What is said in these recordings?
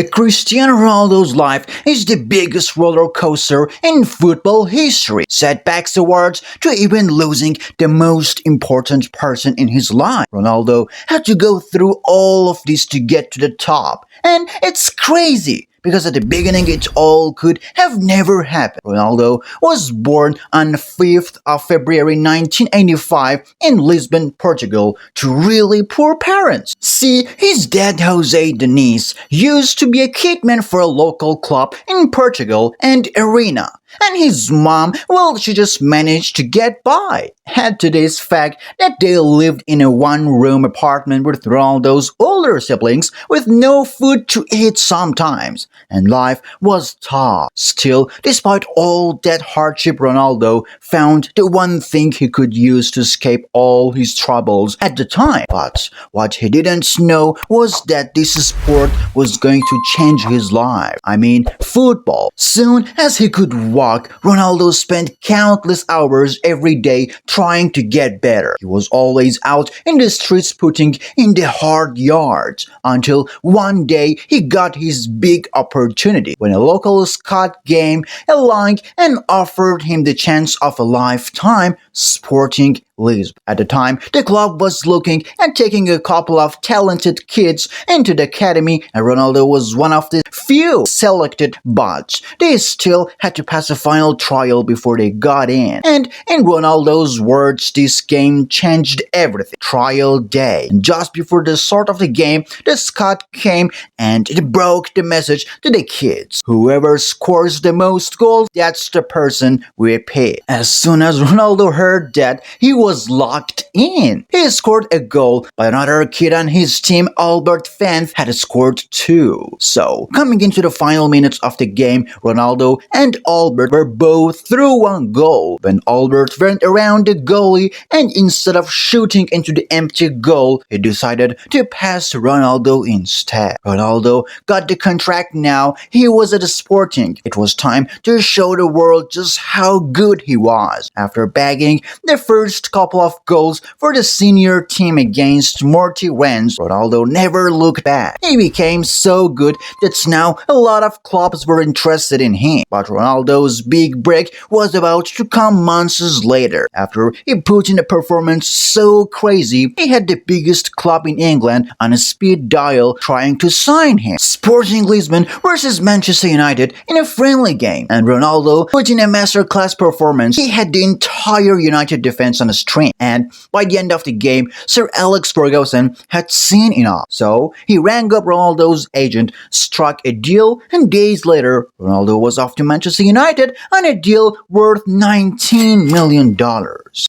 Cristiano Ronaldo's life is the biggest roller coaster in football history. Setbacks-Awards to even losing the most important person in his life. Ronaldo had to go through all of this to get to the top. And it's crazy, because at the beginning it all could have never happened. Ronaldo was born on 5th of February 1985 in Lisbon, Portugal, to really poor parents. See, his dad Jose Denise used to be a kitman for a local club in Portugal and Irina. And his mom, well, she just managed to get by. Add to this fact that they lived in a one-room apartment with Ronaldo's older siblings with no food to eat sometimes. And life was tough. Still, despite all that hardship, Ronaldo found the one thing he could use to escape all his troubles at the time. But what he didn't know was that this sport was going to change his life. I mean, football. Soon as he could walk, Ronaldo spent countless hours every day trying to get better. He was always out in the streets putting in the hard yards until one day he got his big opportunity when a local scout gave a link and offered him the chance of a lifetime Sporting Lisbon. At the time, the club was looking at taking a couple of talented kids into the academy, and Ronaldo was one of the few selected, but they still had to pass a final trial before they got in. And in Ronaldo's words, this game changed everything. Trial day. And just before the start of the game, the scout came and it broke the message to the kids. Whoever scores the most goals, that's the person we pick. As soon as Ronaldo heard that, he was locked in. He scored a goal, but another kid on his team, Albert Fenth, had scored 2. So, coming into the final minutes of the game, Ronaldo and Albert were both through one goal. When Albert went around the goalie and instead of shooting into the empty goal, he decided to pass Ronaldo instead. Ronaldo got the contract now. He was at the Sporting. It was time to show the world just how good he was. After bagging the first couple of goals for the senior team against Morty Rennes, Ronaldo never looked back. He became so good that now a lot of clubs were interested in him. But Ronaldo's big break was about to come months later. After he put in a performance so crazy, he had the biggest club in England on a speed dial trying to sign him. Sporting Lisbon versus Manchester United in a friendly game, and Ronaldo put in a masterclass performance. He had the entire United defense on a string, and by the end of the game, Sir Alex Ferguson had seen enough. So he rang up Ronaldo's agent, struck a deal, and days later, Ronaldo was off to Manchester United on a deal worth $19 million.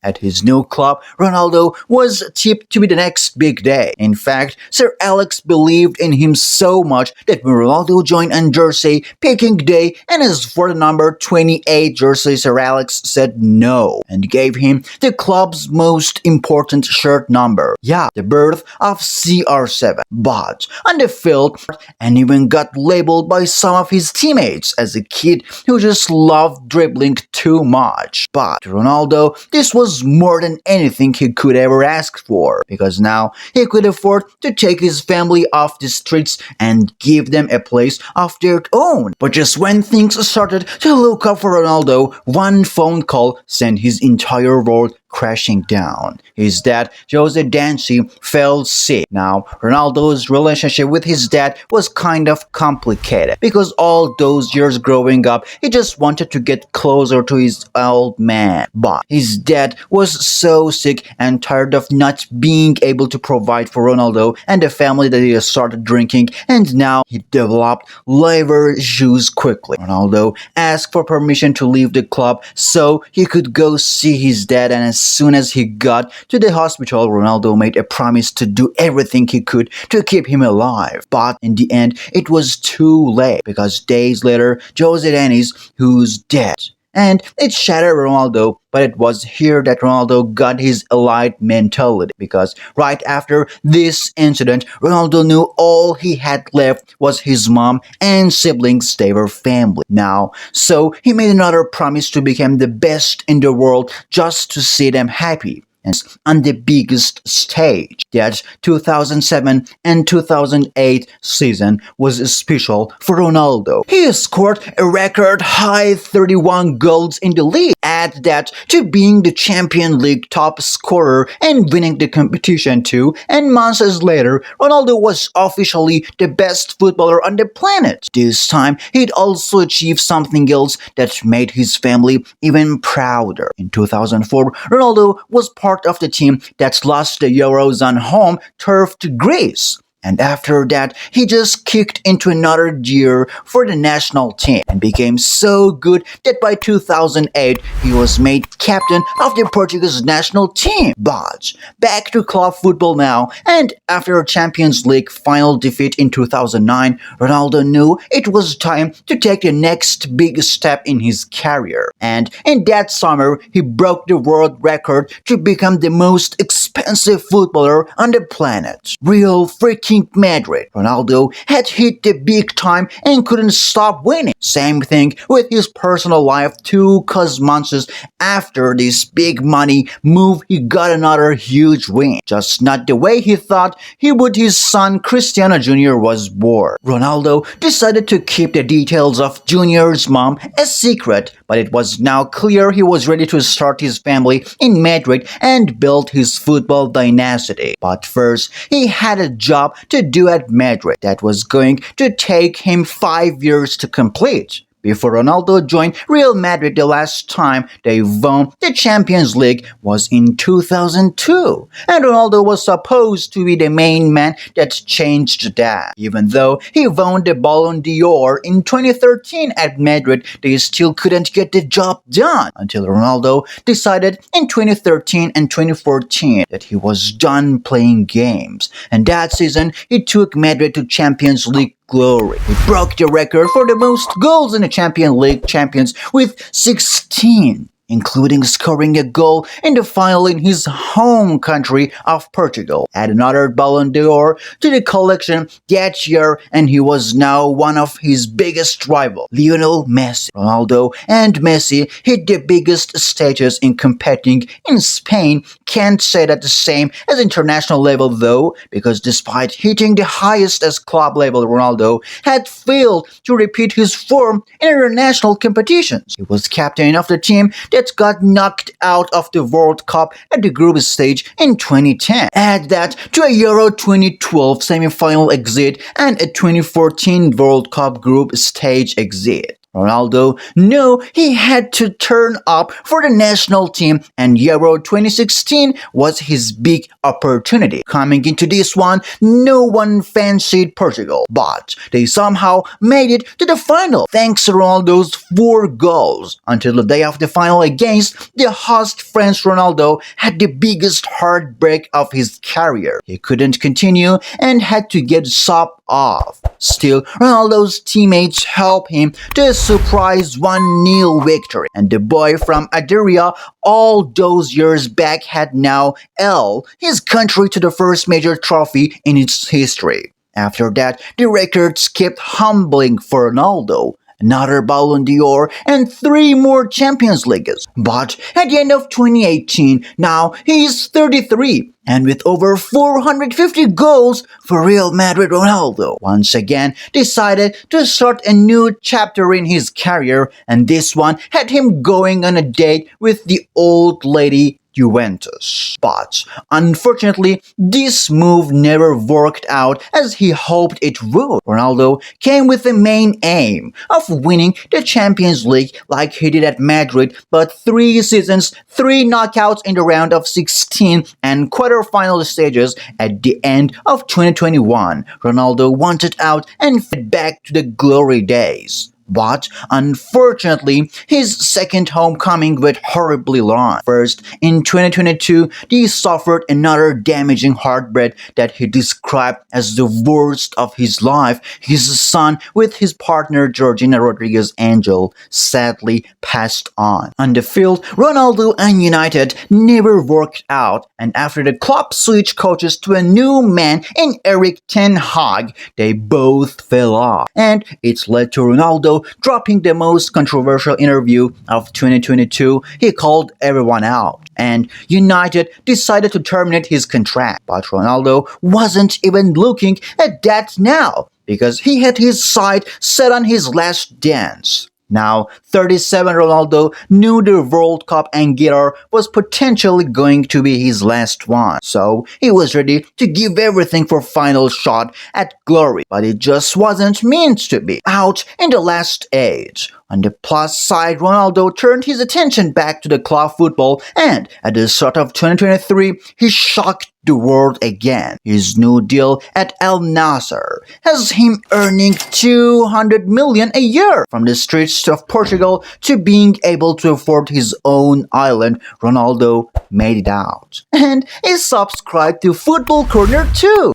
At his new club, Ronaldo was tipped to be the next big day. In fact, Sir Alex believed in him so much that when Ronaldo joined on jersey picking day and asked for the number 28 jersey, Sir Alex said no and gave him the club's most important shirt number. Yeah, the birth of CR7. But on the field, and even got labeled by some of his teammates as a kid who just loved dribbling too much. But Ronaldo, this was more than anything he could ever ask for, because now he could afford to take his family off the streets and give them a place of their own. But just when things started to look up for Ronaldo, one phone call sent his entire world crashing down. His dad, Jose Denise, fell sick. Now, Ronaldo's relationship with his dad was kind of complicated, because all those years growing up, he just wanted to get closer to his old man. But his dad was so sick and tired of not being able to provide for Ronaldo and the family that he started drinking, and now he developed liver issues quickly. Ronaldo asked for permission to leave the club so he could go see his dad, and as soon as he got to the hospital, Ronaldo made a promise to do everything he could to keep him alive. But in the end, it was too late, because days later, Jose Denise, who's dead. And it shattered Ronaldo, but it was here that Ronaldo got his elite mentality, because right after this incident, Ronaldo knew all he had left was his mom and siblings. They were family now. So he made another promise to become the best in the world just to see them happy. and on the biggest stage. That 2007 and 2008 season was special for Ronaldo. He scored a record high 31 goals in the league. Add that to being the Champions League top scorer and winning the competition too, and months later, Ronaldo was officially the best footballer on the planet. This time, he'd also achieved something else that made his family even prouder. In 2004, Ronaldo was part of the team that lost the Euros on home turf to Greece. And after that, he just kicked into another year for the national team and became so good that by 2008, he was made captain of the Portuguese national team. But back to club football now, and after a Champions League final defeat in 2009, Ronaldo knew it was time to take the next big step in his career. And in that summer, he broke the world record to become the most expensive footballer on the planet. Real freaking Madrid. Ronaldo had hit the big time and couldn't stop winning. Same thing with his personal life too, cause months after this big money move, he got another huge win. Just not the way he thought he would. His son Cristiano Jr. was born. Ronaldo decided to keep the details of Junior's mom a secret, but it was now clear he was ready to start his family in Madrid and build his football dynasty. But first, he had a job to do at Madrid that was going to take him 5 years to complete. Before Ronaldo joined Real Madrid, the last time they won the Champions League was in 2002, and Ronaldo was supposed to be the main man that changed that. Even though he won the Ballon d'Or in 2013 at Madrid, they still couldn't get the job done until Ronaldo decided in 2013 and 2014 that he was done playing games, and that season he took Madrid to Champions League glory. He broke the record for the most goals in the Champions League champions with 16, including scoring a goal in the final in his home country of Portugal. Add another Ballon d'Or to the collection that year, and he was now one of his biggest rivals, Lionel Messi. Ronaldo and Messi hit the biggest stages in competing in Spain. Can't say that the same as international level though, because despite hitting the highest as club level, Ronaldo had failed to repeat his form in international competitions. He was captain of the team that got knocked out of the World Cup at the group stage in 2010. Add that to a Euro 2012 semi-final exit and a 2014 World Cup group stage exit. Ronaldo knew he had to turn up for the national team, and Euro 2016 was his big opportunity. Coming into this one, no one fancied Portugal, but they somehow made it to the final thanks to Ronaldo's 4 goals. Until the day of the final against the host France, Ronaldo had the biggest heartbreak of his career. He couldn't continue and had to get subbed off. Still, Ronaldo's teammates helped him to a surprise 1-0 victory, and the boy from Adria all those years back had now held his country to the first major trophy in its history. After that, the records kept humbling for Ronaldo. Another Ballon d'Or, and 3 more Champions Leagues. But at the end of 2018, now he is 33, and with over 450 goals for Real Madrid, Ronaldo once again decided to start a new chapter in his career, and this one had him going on a date with the old lady Juventus. But unfortunately, this move never worked out as he hoped it would. Ronaldo came with the main aim of winning the Champions League like he did at Madrid, but 3 seasons, 3 knockouts in the round of 16 and quarterfinal stages at the end of 2021. Ronaldo wanted out and fed back to the glory days. But unfortunately, his second homecoming went horribly wrong. First, in 2022, he suffered another damaging heartbreak that he described as the worst of his life. His son, with his partner Georgina Rodriguez Angel, sadly passed on. On the field, Ronaldo and United never worked out, and after the club switched coaches to a new man in Erik ten Hag, they both fell off. And it led to Ronaldo Ronaldo dropping the most controversial interview of 2022, he called everyone out, and United decided to terminate his contract. But Ronaldo wasn't even looking at that now, because he had his sight set on his last dance. Now, 37 Ronaldo knew the World Cup anguilla was potentially going to be his last one, so he was ready to give everything for final shot at glory, but it just wasn't meant to be. Out in the last age. On the plus side, Ronaldo turned his attention back to the club football, and at the start of 2023, he shocked the world again. His new deal at Al Nassr has him earning 200 million a year. From the streets of Portugal to being able to afford his own island, Ronaldo made it out. And he subscribed to Football Corner too.